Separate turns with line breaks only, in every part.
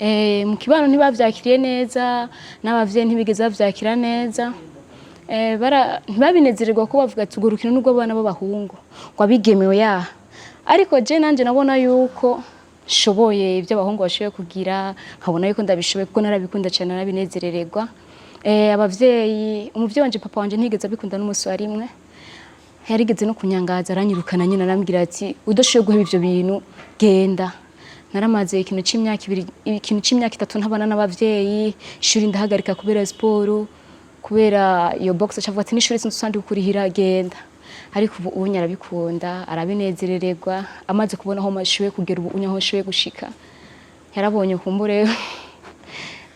mu kibano ntibavyakiriye neza n'abavyeyi ntibigeze bavyakira neza. Ntibabinezererwa ko bavuga ati urwo rukino n'ubwo abana b'abahungu ngo abigemewe ya. Ariko je nanje nabona yuko shoboye ibyo abahungu bashoboye kugira, nkabona yuko ndabishoboye kuko narabikunda cyane narabinezerererwa. Umuvyeyi wanje papa wanje ntigeze abikunda n'umunsi wa rimwe. Yarigeze no kunyangaza aranyirukana nyine arambwira ati udashoboye guheba ivyo bintu genda. Naramaze ikintu c'imyaka 3 ntabana n'abavyeyi, ishuri ndahagarika kubera siporo, kubera iyo box acavuga ati n'ishuri sinzusandi gukurihira genda. Ariko ubu nyarabikunda arabinezerererwa, amaze kubona aho mashoboye kugera ubu unyaho shoboye gushika. Yarabonye kumbure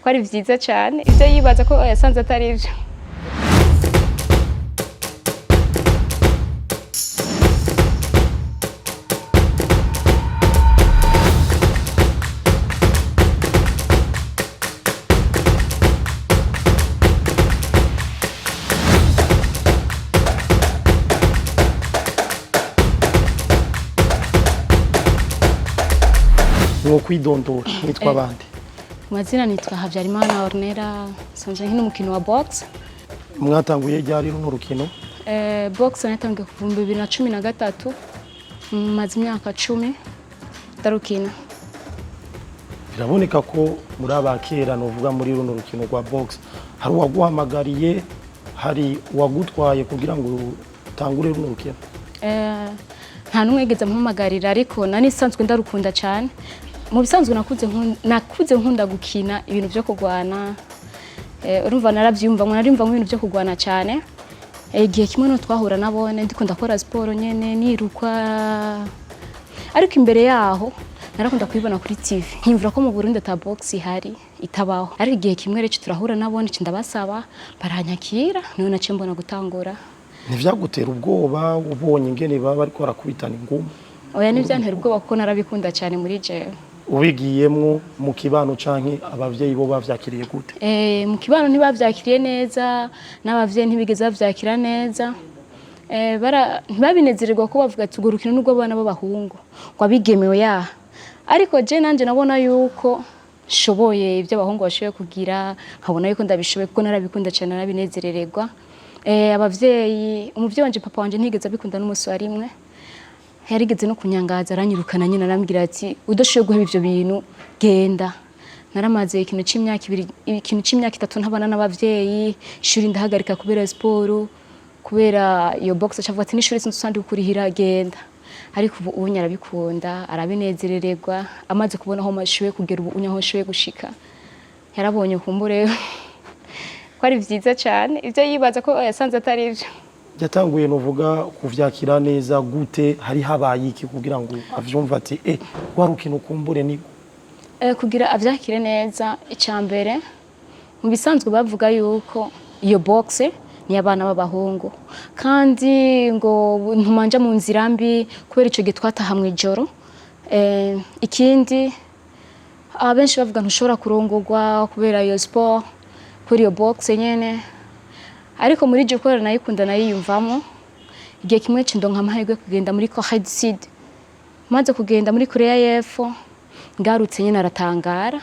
ko ari vyiza cyane ivyo yibaza ko yasanze atari ivyo.
Kwidondora nitwa bande?
Mazina nitwa Habyarimana Ornera, sanzwe nkino umukino wa box.
Mwatanguye ryari runo rukino?
Box natangiye kuva 2013, maze imyaka 10 darukina.
Biraboneka ko muri abakera novuga muri runo rukino rwa box hari uwaguhamagariye, hari uwagutwaye kugira ngo utangure runo rukino?
Nta numwe yigeze mpamagarira, ariko nani sanzwe ndarukunda cyane. Mu bisanzwe nakuze nkunda gukina ibintu byo kugwana. Urumva naravyumva mu bintu byo kugwana cyane. Igihe kimwe no twahura nabone ndiko ndakora siporo nyene nirukwa. Ariko imbere yaho narakunda kwibona kuri TV. Nkimvura ko mu Burundi ata box ihari itabaho. Ariko igihe kimwe rece turahura nabone ndabasaba baranyakira, niho nace mbona gutangura.
Ntivyagutera ubwoba ubonye ingene baba ariko barakubitana ingumi?
Oya ntivyantera ubwoba kuko narabikunda cyane muri jewe.
Ubigiyemwo mu kibano canke abavyeyi bo bavyakiriye gute?
Mu kibano ntibavyakiriye neza n'abavyeyi ntibigeze bavyakira neza. Ntibabinezererwa ko bavuga ati urwo rukino n'ubwo abana b'abahungu ngo abigemewe ya. Ariko je nanje nabona yuko shoboye ibyo abahungu bashoboye kugira, nkabona yuko ndabishoboye kuko narabikunda cyane narabinezerererwa. Umuvyeyi wanje papa wanje ntigeze abikunda n'umunsi wa rimwe. Yarigeze no kunyangaza aranyirukana nyine arambwira ati udashoboye guheba ivyo bintu genda. Naramaze ikintu c'imyaka 3 ntabana n'abavyeyi, ishuri ndahagarika kubera siporo, kubera iyo box acavuga ati n'ishuri sinzusandi gukurihira genda. Ariko ubu nyarabikunda arabinezerererwa, amaze kubona aho mashoboye kugera ubu unyaho shoboye gushika. Yarabonye kumbure ko ari vyiza cyane ivyo yibaza ko yasanze atari ivyo.
Yatanguye novuga kuvyakira neza gute, hari habaye iki kugira ngo avyumva ati warukino kumbure ni
kugira avyakire neza. Icambere mu bisanzwe bavuga yuko iyo box ni abana b'abahungu, kandi ngo ntumanja mu nzira mbi kubera ico gitwata hamwe ijoro. Ikindi abenshi bavuga ntushobora kurongorwa kubera iyo sport kuri iyo box nyene. Ariko muri je ko nayikunda nayiyumvamo. Igihe kimwe ndonka amahirwe kugenda muri Corée du Sud. Maze kugenda muri Korea y'Epfo ngarutse nyene aratangara.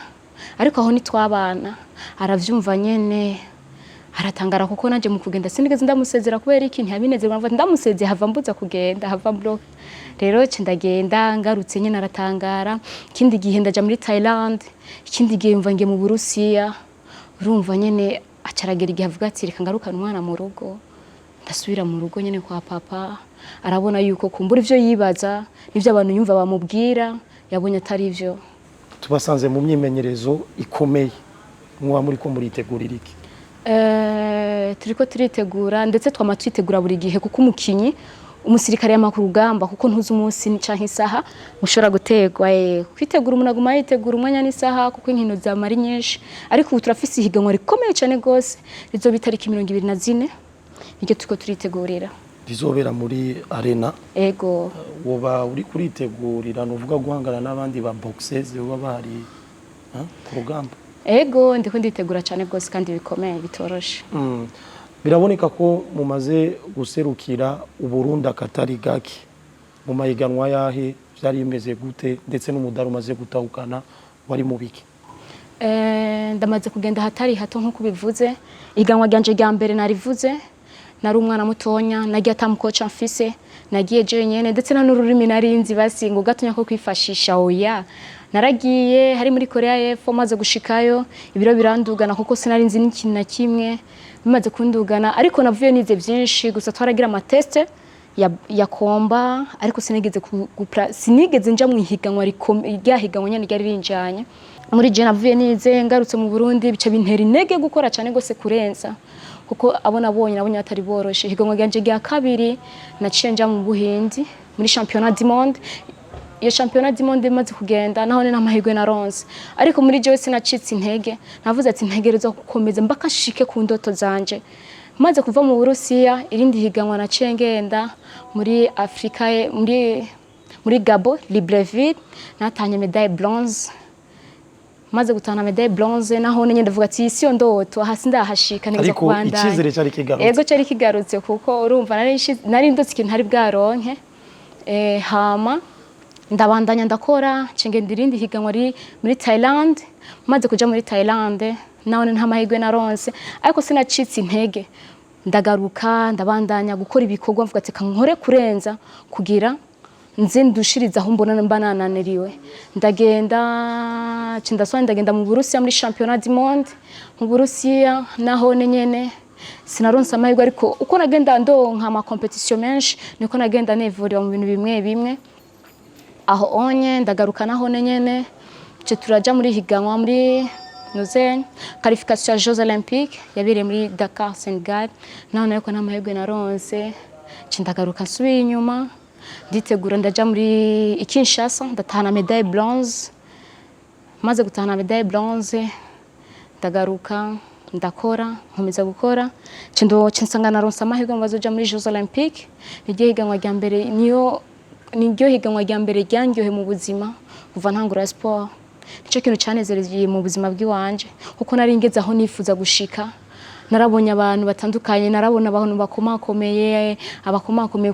Ariko aho nitwabana aravyumva nyene aratangara kuko nanje mu kugenda sinigeze ndamusezera kubera iki ntiyabinezerwa, mva ndamusezeye hava mbuza kugenda hava block. Rero ndagenda ngarutse nyene aratangara. Ikindi gihe ndaja muri Thailand, ikindi gihe mva nge mu Burusiya. Urumva nyene acaragera igihe avuga ati reka ngarukana umwana mu rugo, ndasubira mu rugo nyene kwa papa. Arabona yuko kumbura ivyo yibaza n'ivyo abantu yumva bamubwira yabonye atari ivyo.
Tubasanze mu myimenyerezo ikomeye, mwa muri ko muritegurira iki?
Turiko turitegura, ndetse twama twitegura buri gihe kuko umukinyi umusirikare yamakuru rugamba kuko ntuzi umunsi canke isaha mushobora gutegwa. Kwitegura umuntu aguma yitegura umwanya n'isaha kuko inkino zamara nyinshi. Ariko ubu turafise ihiganwa rikomeye cyane gose rizobita 24 niryo turiko turitegurira.
Rizobera muri arena?
Ego.
Woba uri kuritegurira novuga guhangana n'abandi ba boxers baba bari ku rugamba?
Ego ndiko nditegura cyane gose kandi bikomeye bitoroshe.
Biraboneka ko mumaze guserukira Uburundi akatari gake. Mu mahiganwa yahe byari bimeze gute, ndetse n'umudaro umaze gutahukana wari mu biki?
ndamaze kugenda hatari hato nkuko bivuze iganwa ryanje rya mbere narivuze nari umwana mutonya nagiye atamukoca mfise nagiye je nyene ndetse na n'ururimi narinzi basi ngo gatonya ko kwifashisha oya naragiye hari muri Korea y'Epfo maze gushikayo ibiro birandugana kuko sinarinzi n'ikintu na kimwe bimaze kundugana ariko navuye nize byinshi gusa twaragira ama test ya komba ariko sinigeze nja mu higanwa ryahiganwa nyene ryari rinjanye muri je navuye nize ngarutse mu Burundi bica bintera intege gukora cyane gose kurenza kuko nabonye atari boroshe higanwa ryanje rya kabiri naciye nja mu Buhindi muri championnat du monde iyo championnat du monde maze kugenda naho n'amahirwe naronse ariko muri je sinacitse intege navuze ati ntegereza gukomeza mbaka shike ku ndoto zanje maze kuva mu Burusiya irindi higanwa naciye ngenda muri Afrika muri Gabo Libreville natanye medaille bronze maze gutana medaille bronze naho nenye ndavuga ati isi ndoto hasi ndahashika neza kubandanya
ariko ikizere cyari kigarutse
yego cyari kigarutse kuko urumva nari ndotse ikintu hari bwaronke hama ndabandanya ndakora cengenda irindi higanwa muri Thailand maze kuja muri Thailand naho nta mahirwe naronse ariko sinacitse intege ndagaruka ndabandanya gukora ibikorwa mvuga ati kankore kurenza kugira nze ndushiriza aho mbona mbanananiriwe ndagenda mu Burusiya muri championnat du monde mu Burusiya naho nyene sinaronse amahirwe ariko uko nagenda ndonka ama competition menshi niko nagenda nevurira mu bintu bimwe bimwe aho onye ndagaruka naho nyene turaja muri higanwa muri qualification ya Jeux Olympiques yabereye muri Dakar Senegal naho nariko n'amahirwe naronse ndagaruka nsubiye inyuma nditegura ndaja muri Kinshasa ndatahana medaille bronze maze gutahana medaille bronze ndagaruka ndakora nkomeza gukora nsanga naronse amahirwe bazoja muri Jeux Olympiques iryo higanwa rya mbere niryo higanwa rya mbere ryanyohe mu buzima kuva ntangura sport nicyo kintu cyanezereye mu buzima bw'iwanje kuko nari ngeze aho nifuza gushika narabonye abantu batandukanye narabona abantu bakomakomeye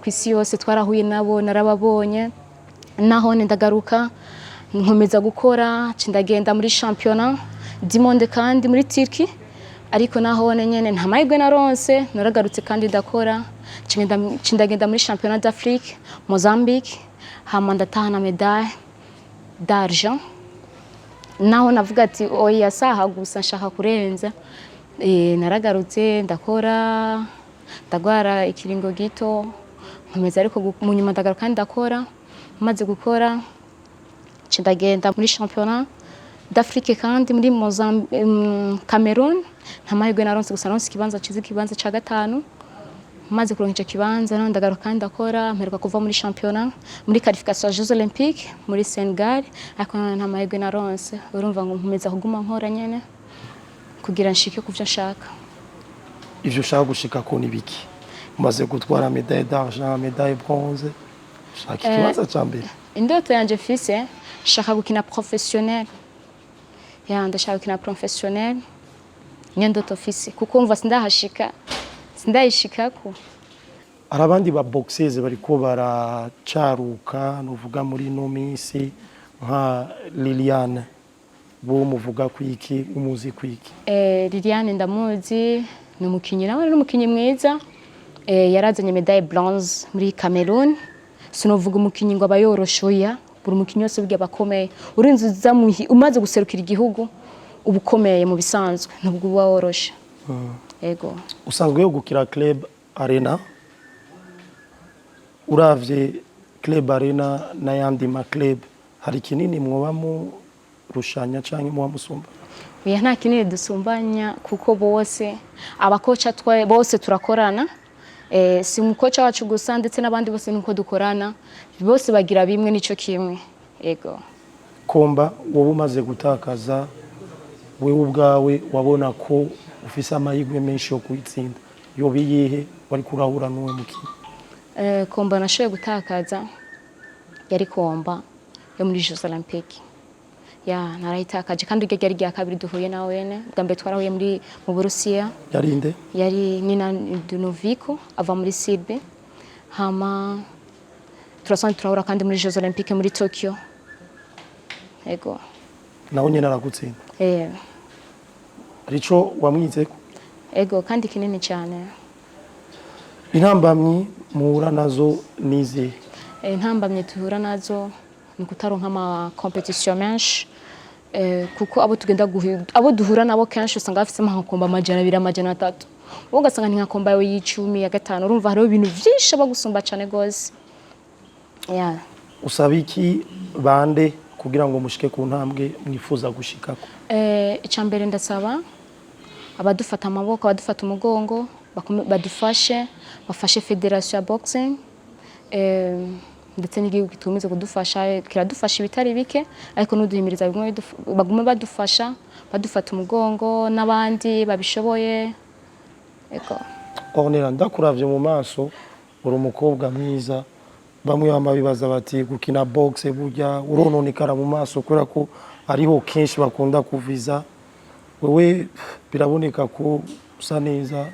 ku isi yose twarahuye nabo narababonye naho ndagaruka nkomeza gukora ndagenda muri championnat du monde kandi muri Turkey ariko naho nyene nta mahirwe naronse naragarutse kandi ndakora ndagenda muri championnat d'Afrique Mozambique hama ndatahana medaille d'argent naho navuga ati oya saha gusa nshaka kurenza naragarutse ndakora ndagwara ikiringo gito nkomeza ariko mu nyuma ndagaruka kandi ndakora maze gukora ndagenda muri championnat d'Afrique kandi muri Cameroon nta mahirwe naronse gusa naronse ikibanza ca gatanu maze kuronka ico kibanza naho ndagaruka kandi ndakora mperuka kuva muri championnat muri qualification ya Jeux Olympiques muri Senegal ariko nta mahirwe naronse urumva ngo nkomeza kuguma nkora nyene kugira nshike kuvyo nshaka
ivyo ushaka gushika ko nibiki umaze gutwara medaille d'argent medaille bronze shaka ikibanza ca mbere
indoto yanje fise shaka gukina professionnel ndashaka gukina professionnel nyendoto fise kuko mva sindayishikako
arabandi ba boxers bariko baracaruka novuga muri no minsi nka Liliane bo muvuga kwiki umuzi kwiki
Liliane ndamuzi ni umukinyi nawe n'umukinyi mwiza yarazanye medaille bronze muri Cameroon sinovuga umukinyi ngo abayoroshoya buri umukinyi wese bwiye bakomeye urinzi umaze guserukira igihugu ubukomeye mu bisanzwe nubwo uba woroshe ego
usanzwe yo gukira Club Arena uravye Club Arena na yandi ma club hari kinini mwoba mu rushanya canke mwoba musumba
nta kinini dusumbanya kuko bose abakoca bose turakorana si umukoca wacu gusa ndetse n'abandi bose nuko dukorana bose bagira bimwe nico kimwe ego
komba wowe umaze gutakaza wewe ubwawe wabona ko ufise amahirwe menshi yo kwitsinda yo biyihe wari kurahura n'uwo mukinyi
komba nashoye gutakaza yari komba yo muri Jeux Olympiques narayitakaje kandi uryo ryari rya kabiri duhuye nawe wene bwa mbere twarahuye mu Burusiya yari Nina Dunoviko ava muri Sirbe hama turahura kandi muri Jeux Olympiques muri Tokyo ego
nawe nyene aragutsinda
eh
arico wamwizeko
ego kandi kinini cyane.
intambamyi muhura nazo nize
Intambamye tuhura nazo ni kutaronka ama competition menshi, kuko abo duhura nabo kenshi usanga bafite amakomba amajana 2 amajana 3, ugasanga ni nkakomba yawe y'icumi ya gatanu, urumva hariho ibintu byinshi bagusumba cyane gose.
usaba iki bande kugira ngo mushike ku ntambwe mwifuza gushikako?
Icambere ndasaba abadufata amaboko, abadufata umugongo, bafashe federation ya boxing, ndetse n'igihugu gitumize kudufasha, kiradufasha ibitari bike, ariko nuduhimiriza bagume badufasha, badufata umugongo n'abandi babishoboye.
Ornella, ndakuravye mu maso uri umukobwa mwiza, bamwe bama bibaza bati gukina boxe burya urononekara mu maso kubera ko ariho kenshi bakunda kuviza, wewe biraboneka ko usa neza,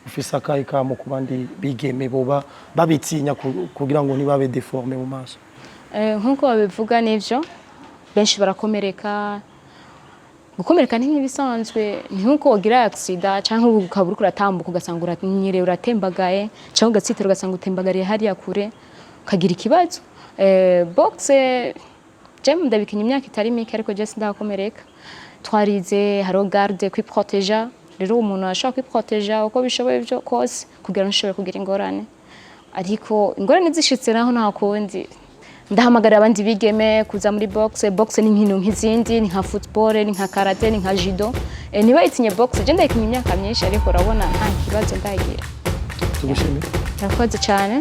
ufise akayi kamo ku bandi bigeme boba babitinya kugira ngo ntibabe deforme mu maso.
Nkuko babivuga nivyo, benshi barakomereka. Gukomereka ni nk'ibisanzwe, ni nkuko ugira accident canke ukaba uriko uratambuka ugasanga uranyire uratembagaye, canke ugatsitira ugasanga utembagariye hariya kure ukagira ikibazo. Boxe jem ndabikinya imyaka itari mike, ariko je sindakomereka. Twarize haro garde kwiproteja, rero umuntu ashaka kwiproteja uko bishoboye byo kose kugira nshobore kugira ingorane, ariko ingorane zishitse naho nta kundi. Ndahamagara abandi bigeme kuza muri boxe. Boxe ni nkino nk'izindi, ni nka football, ni nka karate, ni nka judo. Niba itinye boxe je ndayikinya imyaka myinshi, ariko urabona nta kibazo ndagira.
Tugushimire.
Nakoze cyane.